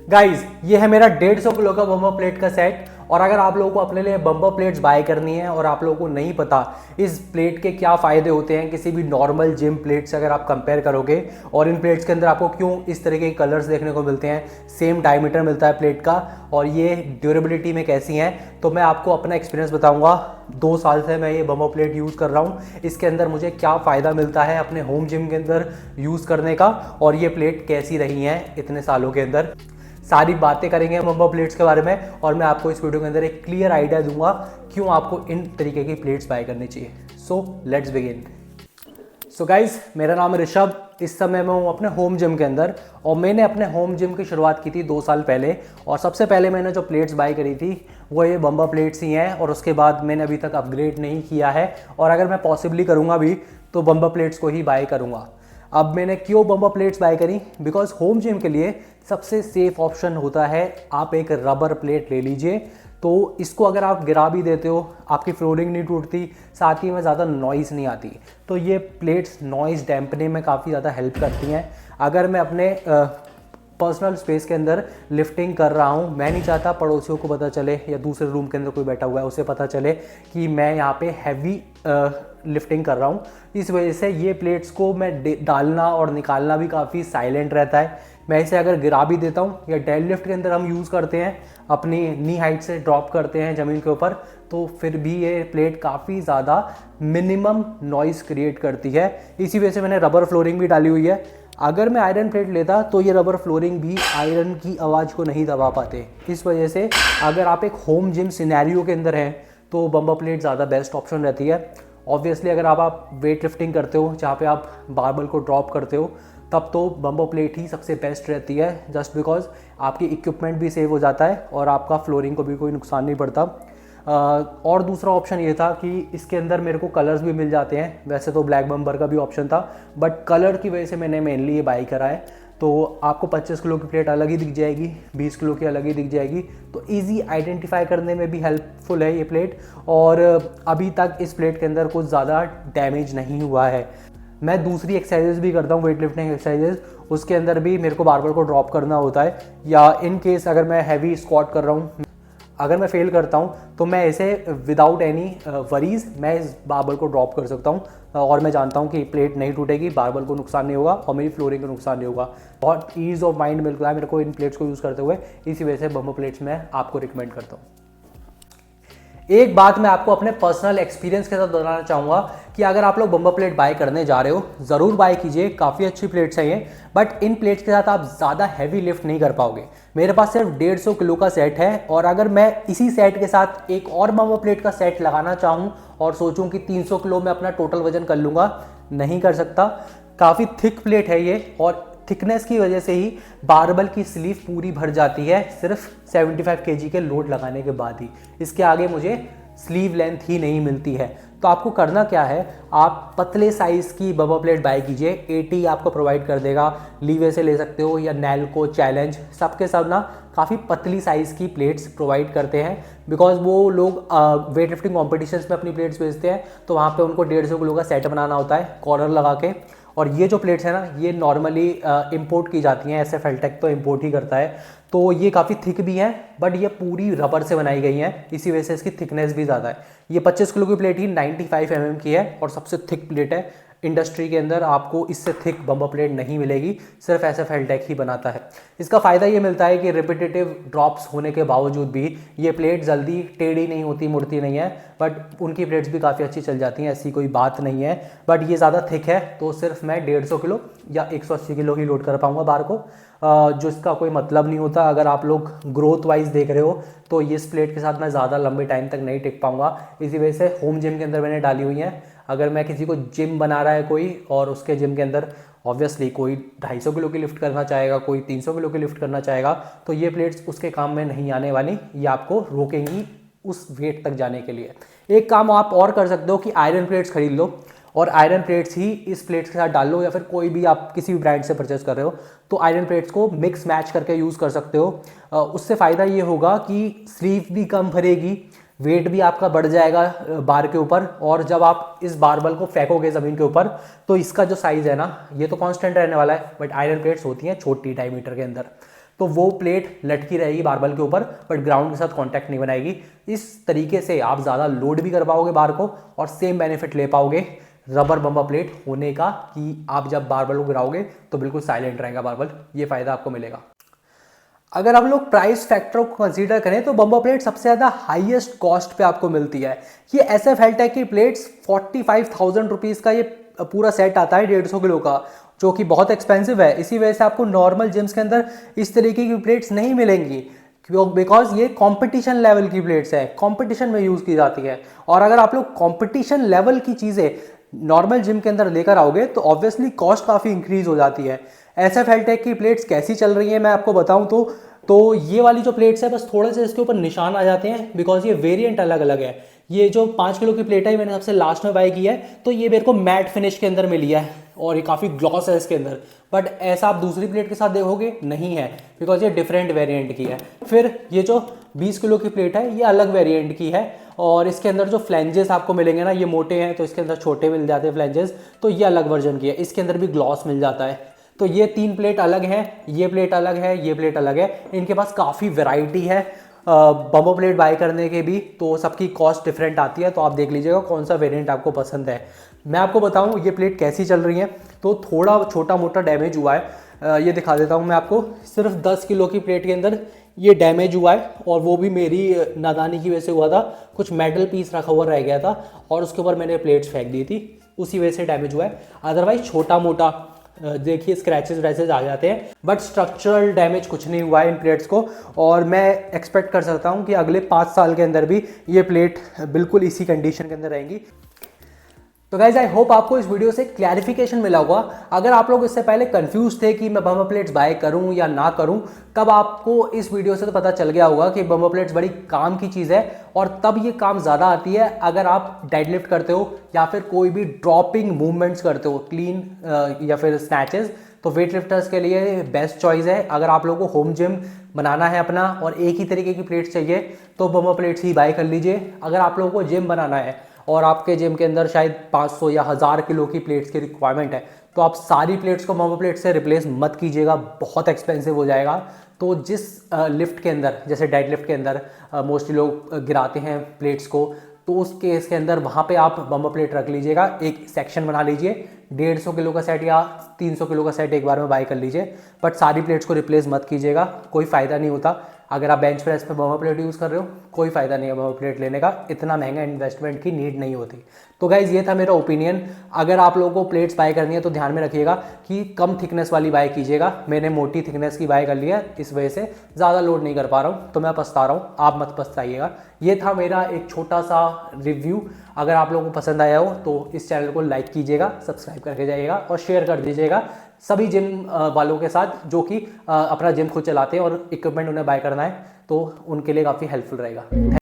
Guys ये है मेरा 150 किलो का बम्पर प्लेट का सेट। और अगर आप लोगों को अपने लिए बम्पर प्लेट्स बाय करनी है और आप लोगों को नहीं पता इस प्लेट के क्या फ़ायदे होते हैं किसी भी नॉर्मल जिम प्लेट से अगर आप कंपेयर करोगे, और इन प्लेट्स के अंदर आपको क्यों इस तरीके के कलर्स देखने को मिलते हैं, सेम डायमीटर मिलता है प्लेट का, और ये ड्यूरेबिलिटी में कैसी हैं, तो मैं आपको अपना एक्सपीरियंस बताऊंगा। 2 साल से मैं ये बम्पर प्लेट यूज़ कर रहा हूँ, इसके अंदर मुझे क्या फ़ायदा मिलता है अपने होम जिम के अंदर यूज़ करने का, और ये प्लेट कैसी रही हैं इतने सालों के अंदर। सारी बातें करेंगे बम्पर प्लेट्स के बारे में, और मैं आपको इस वीडियो के अंदर एक क्लियर आइडिया दूंगा क्यों आपको इन तरीके की प्लेट्स बाय करनी चाहिए। So let's begin. So guys, मेरा नाम है ऋषभ। इस समय मैं हूँ अपने होम जिम के अंदर, और मैंने अपने होम जिम की शुरुआत की थी 2 साल पहले। और सबसे पहले मैंने जो प्लेट्स बाय करी थी वो ये बम्पर प्लेट्स ही हैं, और उसके बाद मैंने अभी तक अपग्रेड नहीं किया है, और अगर मैं पॉसिबली करूँगा भी तो बम्पर प्लेट्स को ही बाय करूँगा। अब मैंने क्यों बम्पर प्लेट्स बाय करी? बिकॉज होम जिम के लिए सबसे सेफ ऑप्शन होता है आप एक रबर प्लेट ले लीजिए। तो इसको अगर आप गिरा भी देते हो आपकी फ्लोरिंग नहीं टूटती, साथ ही में ज़्यादा नॉइज़ नहीं आती। तो ये प्लेट्स नॉइज़ डैम्पने में काफ़ी ज़्यादा हेल्प करती हैं। अगर मैं अपने पर्सनल स्पेस के अंदर लिफ्टिंग कर रहा हूँ, मैं नहीं चाहता पड़ोसियों को पता चले या दूसरे रूम के अंदर कोई बैठा हुआ है उसे पता चले कि मैं यहाँ पे हैवी लिफ्टिंग कर रहा हूँ। इस वजह से ये प्लेट्स को मैं डालना और निकालना भी काफ़ी साइलेंट रहता है। मैं इसे अगर गिरा भी देता हूँ या डेड लिफ्ट के अंदर हम यूज़ करते हैं, अपनी नी हाइट से ड्रॉप करते हैं ज़मीन के ऊपर, तो फिर भी ये प्लेट काफ़ी ज़्यादा मिनिमम नॉइज़ क्रिएट करती है। इसी वजह से मैंने रबर फ्लोरिंग भी डाली हुई है। अगर मैं आयरन प्लेट लेता तो ये रबर फ्लोरिंग भी आयरन की आवाज़ को नहीं दबा पाते। इस वजह से अगर आप एक होम जिम सिनेरियो के अंदर हैं तो बम्पर प्लेट ज़्यादा बेस्ट ऑप्शन रहती है। ऑब्वियसली अगर आप वेट लिफ्टिंग करते हो जहाँ पे आप बारबल को ड्रॉप करते हो, तब तो बम्पर प्लेट ही सबसे बेस्ट रहती है, जस्ट बिकॉज आपकी इक्विपमेंट भी सेव हो जाता है और आपका फ्लोरिंग को भी कोई नुकसान नहीं पड़ता। और दूसरा ऑप्शन ये था कि इसके अंदर मेरे को कलर्स भी मिल जाते हैं। वैसे तो ब्लैक बम्पर का भी ऑप्शन था, बट कलर की वजह से मैंने मेनली ये बाई करा है। तो आपको 25 किलो की प्लेट अलग ही दिख जाएगी, 20 किलो की अलग ही दिख जाएगी, तो इजी आइडेंटिफाई करने में भी हेल्पफुल है ये प्लेट। और अभी तक इस प्लेट के अंदर कुछ ज़्यादा डैमेज नहीं हुआ है। मैं दूसरी एक्सरसाइजेज भी करता हूँ, वेट लिफ्टिंग एक्सरसाइजेज, उसके अंदर भी मेरे को बारबल को ड्रॉप करना होता है, या इन केस अगर मैं हैवी स्क्वाट कर रहा हूँ, अगर मैं फेल करता हूँ तो मैं इसे विदाउट एनी वरीज मैं इस बारबल को ड्रॉप कर सकता हूँ, और मैं जानता हूँ कि प्लेट नहीं टूटेगी, बारबल को नुकसान नहीं होगा और मेरी फ्लोरिंग को नुकसान नहीं होगा। बहुत ईज ऑफ माइंड मिलता है मेरे को इन प्लेट्स को यूज़ करते हुए। इसी वजह से बम्पर प्लेट्स मैं आपको रिकमेंड करता हूँ। एक बात मैं आपको अपने पर्सनल एक्सपीरियंस के साथ बताना चाहूँगा कि अगर आप लोग बम्पर प्लेट बाय करने जा रहे हो, ज़रूर बाय कीजिए, काफ़ी अच्छी प्लेट्स हैं ये, बट इन प्लेट्स के साथ आप ज़्यादा हैवी लिफ्ट नहीं कर पाओगे। मेरे पास सिर्फ 150 किलो का सेट है, और अगर मैं इसी सेट के साथ एक और बम्पर प्लेट का सेट लगाना चाहूँ और सोचूं कि 300 किलो में अपना टोटल वजन कर लूँगा, नहीं कर सकता। काफ़ी थिक प्लेट है ये, और थिकनेस की वजह से ही बारबल की स्लीव पूरी भर जाती है सिर्फ 75 केजी के लोड लगाने के बाद ही। इसके आगे मुझे स्लीव लेंथ ही नहीं मिलती है। तो आपको करना क्या है, आप पतले साइज़ की बम्पर प्लेट बाय कीजिए। 80 आपको प्रोवाइड कर देगा, लीवे से ले सकते हो या नैल्को, चैलेंज, सबके सब ना काफ़ी पतली साइज़ की प्लेट्स प्रोवाइड करते हैं। बिकॉज वो लोग वेट लिफ्टिंग कॉम्पिटिशन्स में अपनी प्लेट्स बेचते हैं, तो वहाँ पे उनको 150 किलो का सेट बनाना होता है कॉर्नर लगा के। और ये जो प्लेट्स है ना, ये नॉर्मली इंपोर्ट की जाती हैं, एसएफ एल्टेक तो इंपोर्ट ही करता है। तो ये काफ़ी थिक भी हैं, बट ये पूरी रबर से बनाई गई हैं, इसी वजह से इसकी थिकनेस भी ज़्यादा है। ये 25 किलो की प्लेट ही 95 mm की है, और सबसे थिक प्लेट है इंडस्ट्री के अंदर। आपको इससे थिक बम्पर प्लेट नहीं मिलेगी, सिर्फ एसएफ एल्टेक ही बनाता है। इसका फ़ायदा ये मिलता है कि रिपीटेटिव ड्रॉप्स होने के बावजूद भी ये प्लेट जल्दी टेढ़ी नहीं होती, मुड़ती नहीं है, बट उनकी प्लेट्स भी काफ़ी अच्छी चल जाती हैं, ऐसी कोई बात नहीं है। बट ये ज़्यादा थिक है, तो सिर्फ मैं 150 किलो या 180 किलो ही लोड कर पाऊँगा बार को, जो इसका कोई मतलब नहीं होता। अगर आप लोग ग्रोथ वाइज देख रहे हो तो इस प्लेट के साथ मैं ज़्यादा लंबे टाइम तक नहीं टिक पाऊँगा। इसी वजह से होम जिम के अंदर मैंने डाली हुई हैं। अगर मैं किसी को जिम बना रहा है कोई, और उसके जिम के अंदर ऑब्वियसली कोई 250 किलो की लिफ्ट करना चाहेगा, कोई 300 किलो की लिफ्ट करना चाहेगा, तो ये प्लेट्स उसके काम में नहीं आने वाली, ये आपको रोकेंगी उस वेट तक जाने के लिए। एक काम आप और कर सकते हो कि आयरन प्लेट्स खरीद लो, और आयरन प्लेट्स ही इस प्लेट्स के साथ डाल लो, या फिर कोई भी आप किसी भी ब्रांड से परचेस कर रहे हो तो आयरन प्लेट्स को मिक्स मैच करके यूज़ कर सकते हो। उससे फ़ायदा ये होगा कि स्लीव भी कम भरेगी, वेट भी आपका बढ़ जाएगा बार के ऊपर, और जब आप इस बारबल को फेंकोगे ज़मीन के ऊपर तो इसका जो साइज़ है ना, ये तो कांस्टेंट रहने वाला है, बट आयरन प्लेट्स होती हैं छोटी डायमीटर के अंदर, तो वो प्लेट लटकी रहेगी बारबल के ऊपर, बट ग्राउंड के साथ कॉन्टैक्ट नहीं बनाएगी। इस तरीके से आप ज़्यादा लोड भी कर पाओगे बार को और सेम बेनिफिट ले पाओगे रबर बम्पर प्लेट होने का, कि आप जब बारबल को गिराओगे तो बिल्कुल साइलेंट रहेगा बारबल। ये फायदा आपको मिलेगा। अगर आप लोग प्राइस फैक्टर को कंसीडर करें तो बम्पर प्लेट सबसे ज़्यादा हाईएस्ट कॉस्ट पे आपको मिलती है। ये SF हेल्टेक की प्लेट्स 45,000 रुपीज़ का ये पूरा सेट आता है 150 किलो का, जो कि बहुत एक्सपेंसिव है। इसी वजह से आपको नॉर्मल जिम्स के अंदर इस तरीके की प्लेट्स नहीं मिलेंगी, बिकॉज ये कंपटीशन लेवल की प्लेट्स है, कंपटीशन में यूज़ की जाती है। और अगर आप लोग कंपटीशन लेवल की चीज़ें नॉर्मल जिम के अंदर लेकर आओगे तो ऑब्वियसली कॉस्ट काफ़ी इंक्रीज हो जाती है। SF हेल्टेक की प्लेट्स कैसी चल रही है मैं आपको बताऊं तो ये वाली जो प्लेट्स है बस थोड़े से इसके ऊपर निशान आ जाते हैं, बिकॉज ये वेरिएंट अलग अलग है। ये जो 5 किलो की प्लेट है मैंने सबसे लास्ट में बाय की है, तो ये मेरे को मैट फिनिश के अंदर मिली है और ये काफ़ी ग्लॉस है इसके अंदर, बट ऐसा आप दूसरी प्लेट के साथ देखोगे नहीं है, बिकॉज ये डिफरेंट वेरिएंट की है। फिर ये जो 20 किलो की प्लेट है ये अलग वेरिएंट की है, और इसके अंदर जो फ्लैंजेस आपको मिलेंगे ना, ये मोटे हैं तो इसके अंदर छोटे मिल जाते हैं फ्लैंजेस, तो ये अलग वर्जन की है। इसके अंदर भी ग्लॉस मिल जाता है। तो ये 3 प्लेट अलग है, ये प्लेट अलग है, ये प्लेट अलग है। इनके पास काफ़ी वैरायटी है बम्पर प्लेट बाय करने के भी, तो सबकी कॉस्ट डिफरेंट आती है। तो आप देख लीजिएगा कौन सा वेरिएंट आपको पसंद है। मैं आपको बताऊं ये प्लेट कैसी चल रही है, तो थोड़ा छोटा मोटा डैमेज हुआ है। ये दिखा देता हूं मैं आपको। सिर्फ 10 किलो की प्लेट के अंदर ये डैमेज हुआ है, और वो भी मेरी नादानी की वजह से हुआ था। कुछ मेटल पीस रखा हुआ रह गया था और उसके ऊपर मैंने प्लेट्स फेंक दी थी, उसी वजह से डैमेज हुआ है। अदरवाइज छोटा मोटा देखिए स्क्रैचेस वैचेस आ जाते हैं, बट स्ट्रक्चरल डैमेज कुछ नहीं हुआ है इन प्लेट्स को। और मैं एक्सपेक्ट कर सकता हूं कि अगले 5 साल के अंदर भी ये प्लेट बिल्कुल इसी कंडीशन के अंदर रहेंगी। तो गाइज आई होप आपको इस वीडियो से क्लैरिफिकेशन मिला होगा। अगर आप लोग इससे पहले कंफ्यूज थे कि मैं बम्पर प्लेट्स बाय करूं या ना करूं, तब आपको इस वीडियो से तो पता चल गया होगा कि बम्पर प्लेट्स बड़ी काम की चीज़ है, और तब ये काम ज़्यादा आती है अगर आप डेडलिफ्ट करते हो या फिर कोई भी ड्रॉपिंग मूवमेंट्स करते हो, क्लीन या फिर स्नैचेस। तो वेट लिफ्टर्स के लिए बेस्ट चॉइस है। अगर आप लोगों को होम जिम बनाना है अपना और एक ही तरीके की प्लेट्स चाहिए तो बम्पर प्लेट्स ही बाय कर लीजिए। अगर आप लोगों को जिम बनाना है और आपके जिम के अंदर शायद 500 या 1000 किलो की प्लेट्स की रिक्वायरमेंट है, तो आप सारी प्लेट्स को बम्पर प्लेट से रिप्लेस मत कीजिएगा, बहुत एक्सपेंसिव हो जाएगा। तो जिस लिफ्ट के अंदर, जैसे डेड लिफ्ट के अंदर मोस्टली लोग गिराते हैं प्लेट्स को, तो उस केस के अंदर वहाँ पे आप बम्पर प्लेट रख लीजिएगा। एक सेक्शन बना लीजिए, 150 किलो का सेट या 300 किलो का सेट एक बार में बाय कर लीजिए, बट सारी प्लेट्स को रिप्लेस मत कीजिएगा, कोई फ़ायदा नहीं होता। अगर आप बेंच प्रेस पे बम्पर प्लेट यूज़ कर रहे हो, कोई फ़ायदा नहीं है बम्पर प्लेट लेने का, इतना महंगा इन्वेस्टमेंट की नीड नहीं होती। तो गाइज़ ये था मेरा ओपिनियन। अगर आप लोगों को प्लेट्स बाय करनी है तो ध्यान में रखिएगा कि कम थिकनेस वाली बाय कीजिएगा। मैंने मोटी थिकनेस की बाय कर ली है, इस वजह से ज़्यादा लोड नहीं कर पा रहा हूँ, तो मैं पछता रहा हूँ, आप मत पछताइएगा। ये था मेरा एक छोटा सा रिव्यू। अगर आप लोगों को पसंद आया हो तो इस चैनल को लाइक कीजिएगा, सब्सक्राइब करके जाइएगा और शेयर कर दीजिएगा सभी जिम वालों के साथ जो कि अपना जिम खुद चलाते हैं और इक्विपमेंट उन्हें बाय करना है, तो उनके लिए काफ़ी हेल्पफुल रहेगा।